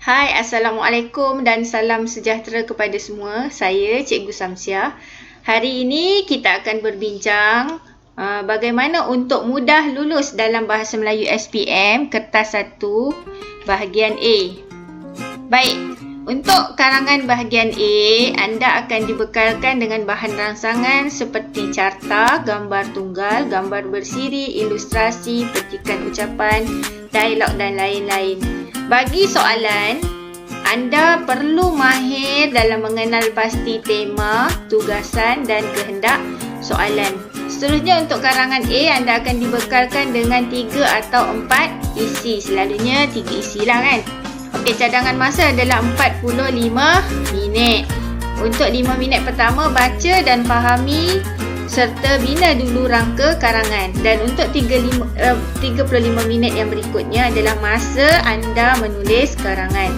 Hai, Assalamualaikum dan salam sejahtera kepada semua. Saya Cikgu Samsiah. Hari ini kita akan berbincang bagaimana untuk mudah lulus dalam Bahasa Melayu SPM Kertas 1 bahagian A. Baik, untuk karangan bahagian A, anda akan dibekalkan dengan bahan rangsangan seperti carta, gambar tunggal, gambar bersiri, ilustrasi, petikan ucapan, dialog dan lain-lain. Bagi soalan, anda perlu mahir dalam mengenal pasti tema, tugasan dan kehendak soalan. Seterusnya untuk karangan A, anda akan dibekalkan dengan 3 atau 4 isi. Selalunya 3 isi lah kan. Okey, cadangan masa adalah 45 minit. Untuk 5 minit pertama, baca dan fahami serta bina dulu rangka karangan. Dan untuk 35 minit yang berikutnya adalah masa anda menulis karangan.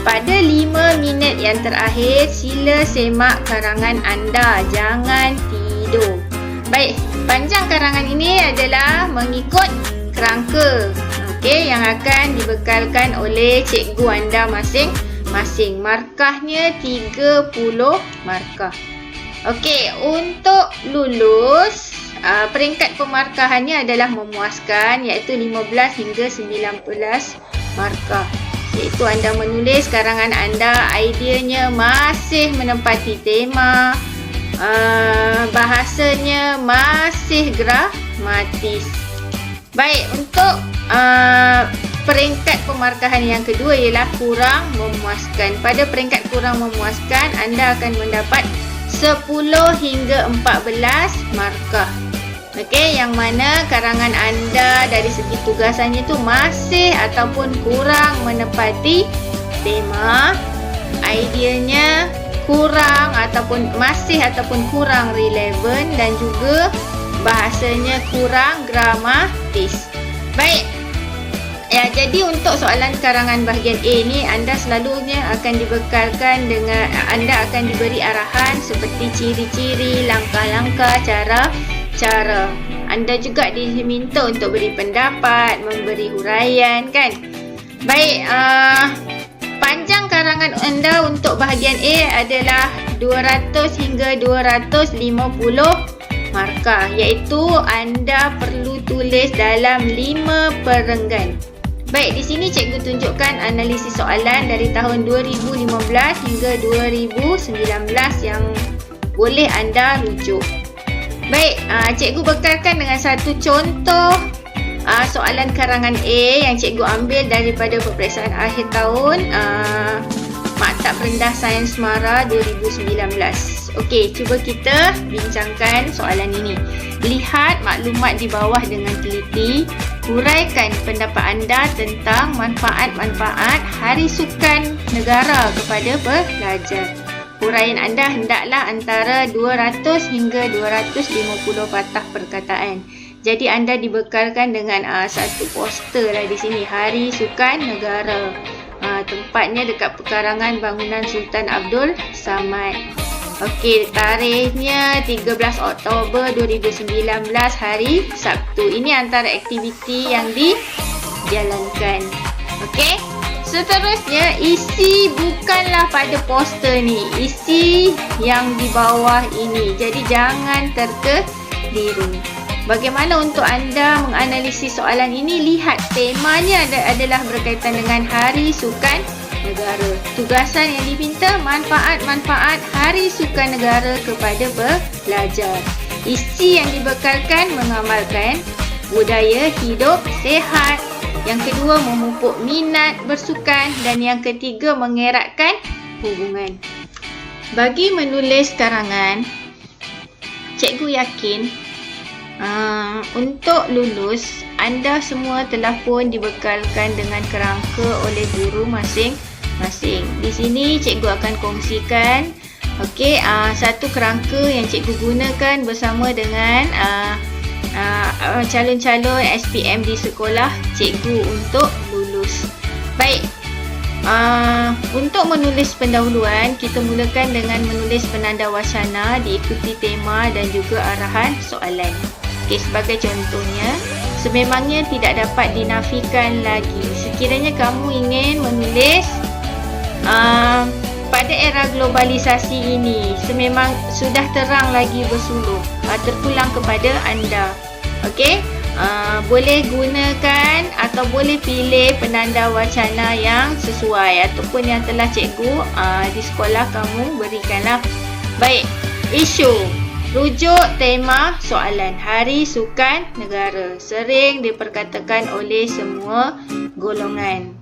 Pada 5 minit yang terakhir, sila semak karangan anda. Jangan tidur. Baik, panjang karangan ini adalah mengikut kerangka. Okey, yang akan dibekalkan oleh cikgu anda masing-masing. Markahnya 30 markah. Okey, untuk lulus, peringkat pemarkahannya adalah memuaskan, iaitu 15 hingga 19 markah. Iaitu anda menulis karangan anda, ideanya masih menempati tema, bahasanya masih gramatis. Baik, untuk peringkat pemarkahan yang kedua ialah kurang memuaskan. Pada peringkat kurang memuaskan, anda akan mendapat 10 hingga 14 markah. Okey, yang mana karangan anda dari segi tugasannya tu masih ataupun kurang menepati tema, ideanya kurang ataupun masih ataupun kurang relevan dan juga bahasanya kurang gramatis. Baik. Ya, jadi untuk soalan karangan bahagian A ni, anda selalunya akan dibekalkan dengan, anda akan diberi arahan seperti ciri-ciri, langkah-langkah, cara. Anda juga diminta untuk beri pendapat, memberi huraian kan. Baik, panjang karangan anda untuk bahagian A adalah 200 hingga 250 markah, iaitu anda perlu tulis dalam 5 perenggan. Baik, di sini cikgu tunjukkan analisis soalan dari tahun 2015 hingga 2019 yang boleh anda rujuk. Baik, cikgu bekalkan dengan satu contoh soalan karangan A yang cikgu ambil daripada peperiksaan akhir tahun Maktab Rendah Sains Mara 2019. Okey, cuba kita bincangkan soalan ini. Lihat maklumat di bawah dengan teliti. Huraikan pendapat anda tentang manfaat-manfaat Hari Sukan Negara kepada pelajar. Huraian anda hendaklah antara 200 hingga 250 patah perkataan. Jadi anda dibekalkan dengan satu poster lah di sini, Hari Sukan Negara. Tempatnya dekat pekarangan bangunan Sultan Abdul Samad. Okey, tarikhnya 13 Oktober 2019, hari Sabtu. Ini antara aktiviti yang dijalankan. Okey, seterusnya isi bukanlah pada poster ni, isi yang di bawah ini. Jadi jangan terkeliru. Bagaimana untuk anda menganalisis soalan ini? Lihat, temanya adalah berkaitan dengan Hari Sukan Negara. Tugasan yang diminta, manfaat-manfaat Hari Sukan Negara kepada pelajar. Isi yang dibekalkan, mengamalkan budaya hidup sihat. Yang kedua, memupuk minat bersukan. Dan yang ketiga, mengeratkan hubungan. Bagi menulis karangan, cikgu yakin untuk lulus, anda semua telah pun dibekalkan dengan kerangka oleh guru masing-masing. Di sini cikgu akan kongsikan satu kerangka yang cikgu gunakan bersama dengan calon-calon SPM di sekolah cikgu untuk lulus. Baik, untuk menulis pendahuluan, kita mulakan dengan menulis penanda wacana diikuti tema dan juga arahan soalan. Okey, sebagai contohnya, sememangnya tidak dapat dinafikan lagi. Sekiranya kamu ingin menulis pada era globalisasi ini sememang sudah terang lagi bersuluh, terpulang kepada anda. Okey, boleh gunakan atau boleh pilih penanda wacana yang sesuai ataupun yang telah cikgu di sekolah kamu berikanlah. Baik, isu rujuk tema soalan Hari Sukan Negara sering diperkatakan oleh semua golongan.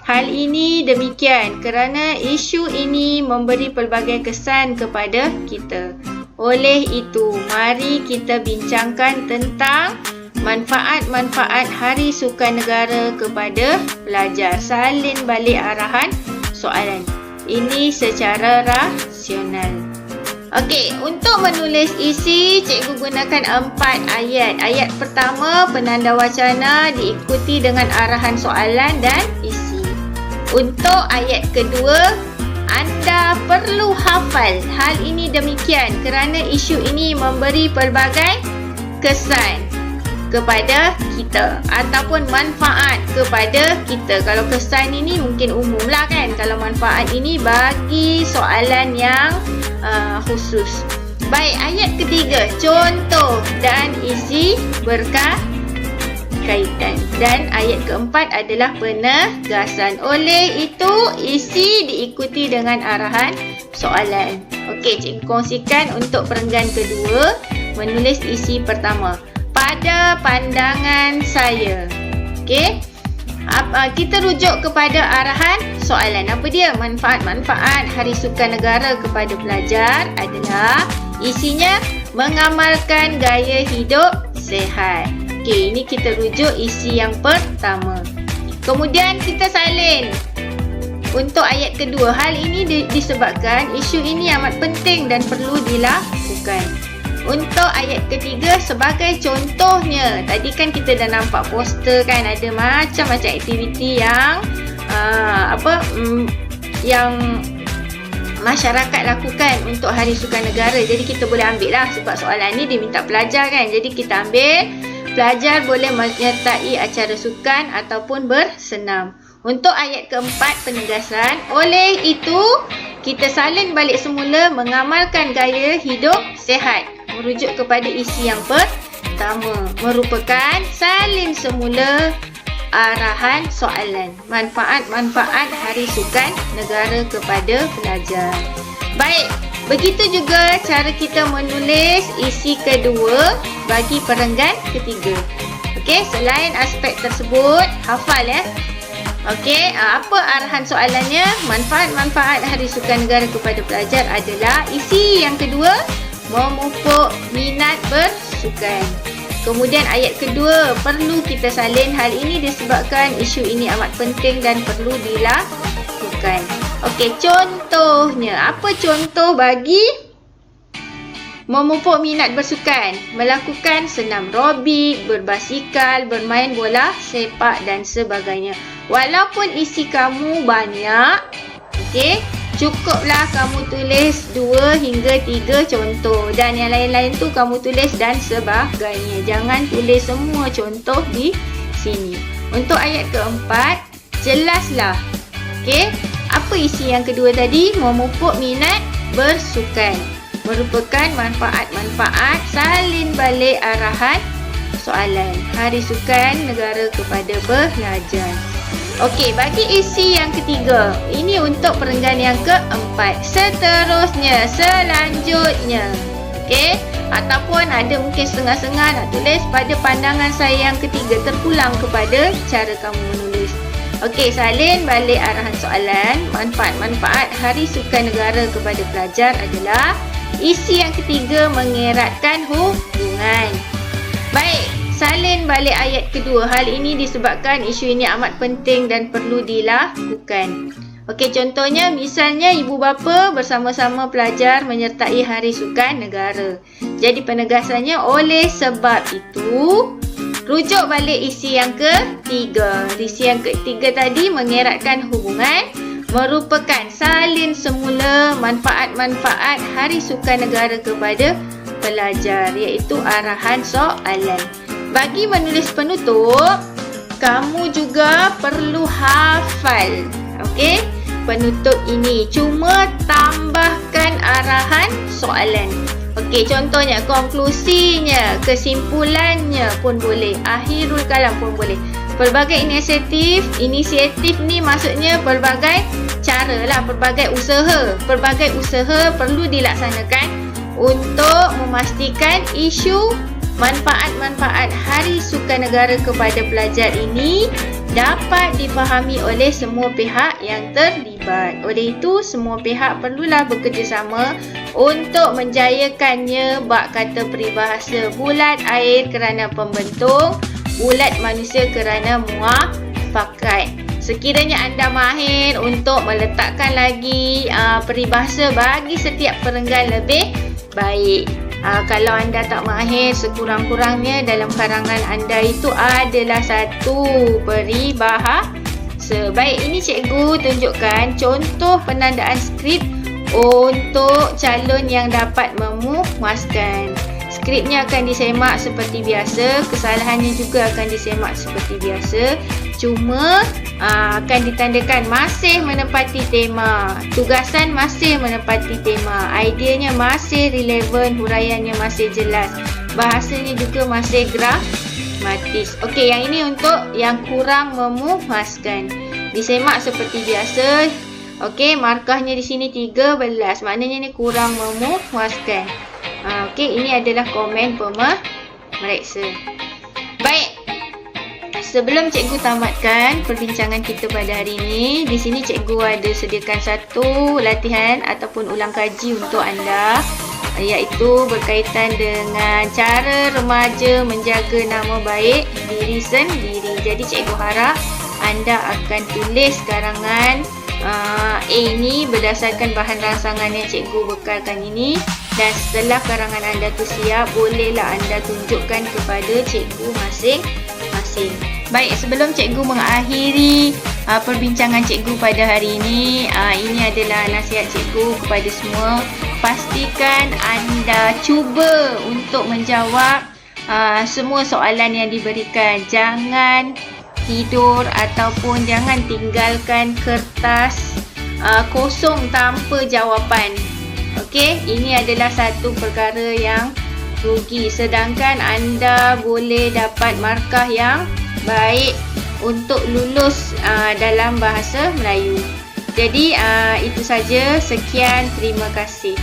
Hal ini demikian kerana isu ini memberi pelbagai kesan kepada kita. Oleh itu, mari kita bincangkan tentang manfaat-manfaat Hari Sukan Negara kepada pelajar. Salin balik arahan soalan ini secara rasional. Okey, untuk menulis isi, cikgu gunakan 4 ayat. Ayat pertama, penanda wacana diikuti dengan arahan soalan dan isi. Untuk ayat kedua, anda perlu hafal. Hal ini demikian kerana isu ini memberi pelbagai kesan kepada kita ataupun manfaat kepada kita. Kalau kesan ini mungkin umum lah kan. Kalau manfaat ini bagi soalan yang khusus. Baik, ayat ketiga, contoh dan isi berkaitan. Dan ayat keempat adalah penegasan. Oleh itu, isi diikuti dengan arahan soalan. Okey, cikgu kongsikan untuk perenggan kedua, menulis isi pertama. Pada pandangan saya. Okey, kita rujuk kepada arahan soalan. Apa dia? Manfaat-manfaat Hari Sukan Negara kepada pelajar adalah isinya mengamalkan gaya hidup sihat. Okey, ini kita rujuk isi yang pertama. Kemudian kita salin untuk ayat kedua. Hal ini disebabkan isu ini amat penting dan perlu dilakukan. Untuk ayat ketiga, sebagai contohnya, tadi kan kita dah nampak poster kan, ada macam-macam aktiviti yang yang masyarakat lakukan untuk Hari Sukan Negara. Jadi kita boleh ambil lah sebab soalan ni dia minta pelajar kan. Jadi kita ambil pelajar boleh menyertai acara sukan ataupun bersenam. Untuk ayat keempat, penegasan. Oleh itu, kita salin balik semula mengamalkan gaya hidup sihat. Merujuk kepada isi yang pertama. Merupakan salin semula arahan soalan. Manfaat-manfaat Hari Sukan Negara kepada pelajar. Baik, begitu juga cara kita menulis isi kedua bagi perenggan ketiga. Okey, selain aspek tersebut, hafal ya. Okey, apa arahan soalannya? Manfaat-manfaat Hari Sukan Negara kepada pelajar adalah isi yang kedua, memupuk minat bersukan. Kemudian ayat kedua, perlu kita salin. Hal ini disebabkan isu ini amat penting dan perlu dilakukan. Okey, contohnya. Apa contoh bagi memupuk minat bersukan? Melakukan senam aerobik, berbasikal, bermain bola sepak dan sebagainya. Walaupun isi kamu banyak, okey, cukuplah kamu tulis 2 hingga 3 contoh. Dan yang lain-lain tu kamu tulis dan sebagainya. Jangan tulis semua contoh di sini. Untuk ayat keempat, jelaslah. Okey, apa isi yang kedua tadi? Memupuk minat bersukan. Merupakan manfaat-manfaat salin balik arahan soalan Hari Sukan Negara kepada pelajar. Okey, bagi isi yang ketiga. Ini untuk perenggan yang keempat. Seterusnya, selanjutnya. Okey, ataupun ada mungkin setengah-setengah nak tulis pada pandangan saya yang ketiga. Terpulang kepada cara kamu menulis. Okey, salin balik arahan soalan. Manfaat-manfaat Hari Sukan Negara kepada pelajar adalah isi yang ketiga, mengeratkan hubungan. Baik, salin balik ayat kedua. Hal ini disebabkan isu ini amat penting dan perlu dilakukan. Okey, contohnya misalnya ibu bapa bersama-sama pelajar menyertai Hari Sukan Negara. Jadi penegasannya, oleh sebab itu, rujuk balik isi yang ketiga. Isi yang ketiga tadi, mengeratkan hubungan, merupakan salin semula manfaat-manfaat Hari Sukan Negara kepada pelajar, iaitu arahan soalan. Bagi menulis penutup, kamu juga perlu hafal. Okey? penutup ini. Cuma tambahkan arahan soalan. Okey, contohnya konklusinya, kesimpulannya pun boleh, akhirul kalam pun boleh. Pelbagai inisiatif ni maksudnya pelbagai cara lah, pelbagai usaha. Pelbagai usaha perlu dilaksanakan untuk memastikan isu manfaat-manfaat Hari Sukan Negara kepada pelajar ini dapat difahami oleh semua pihak yang terlibat. Oleh itu, semua pihak perlulah bekerjasama untuk menjayakannya. Bak kata peribahasa, bulat air kerana pembentung, bulat manusia kerana muafakat. Sekiranya anda mahir untuk meletakkan lagi peribahasa bagi setiap perenggan lebih baik. Kalau anda tak mahir, sekurang-kurangnya dalam karangan anda itu adalah satu peribahasa. Baik, ini cikgu tunjukkan contoh penandaan skrip untuk calon yang dapat memuaskan. Skripnya akan disemak seperti biasa, kesalahannya juga akan disemak seperti biasa. Cuma akan ditandakan masih menepati tema, tugasan masih menepati tema, ideanya masih relevan, huraiannya masih jelas, bahasanya juga masih gramatis. Okey, yang ini untuk yang kurang memuaskan. Disemak seperti biasa. Okey, markahnya di sini 13, maknanya ni kurang memuaskan. Okey, ini adalah komen pemeriksa. Baik. Sebelum cikgu tamatkan perbincangan kita pada hari ini, di sini cikgu ada sediakan satu latihan ataupun ulang kaji untuk anda, iaitu berkaitan dengan cara remaja menjaga nama baik diri sendiri. Jadi cikgu harap anda akan tulis karangan A ini berdasarkan bahan rangsangan yang cikgu bekalkan ini, dan setelah karangan anda tu siap, bolehlah anda tunjukkan kepada cikgu masing-masing. Baik, sebelum cikgu mengakhiri perbincangan cikgu pada hari ini adalah nasihat cikgu kepada semua. Pastikan anda cuba untuk menjawab semua soalan yang diberikan. Jangan tidur ataupun jangan tinggalkan kertas kosong tanpa jawapan. Okey, ini adalah satu perkara yang rugi. Sedangkan anda boleh dapat markah yang baik untuk lulus dalam bahasa Melayu. Jadi itu saja. Sekian, terima kasih.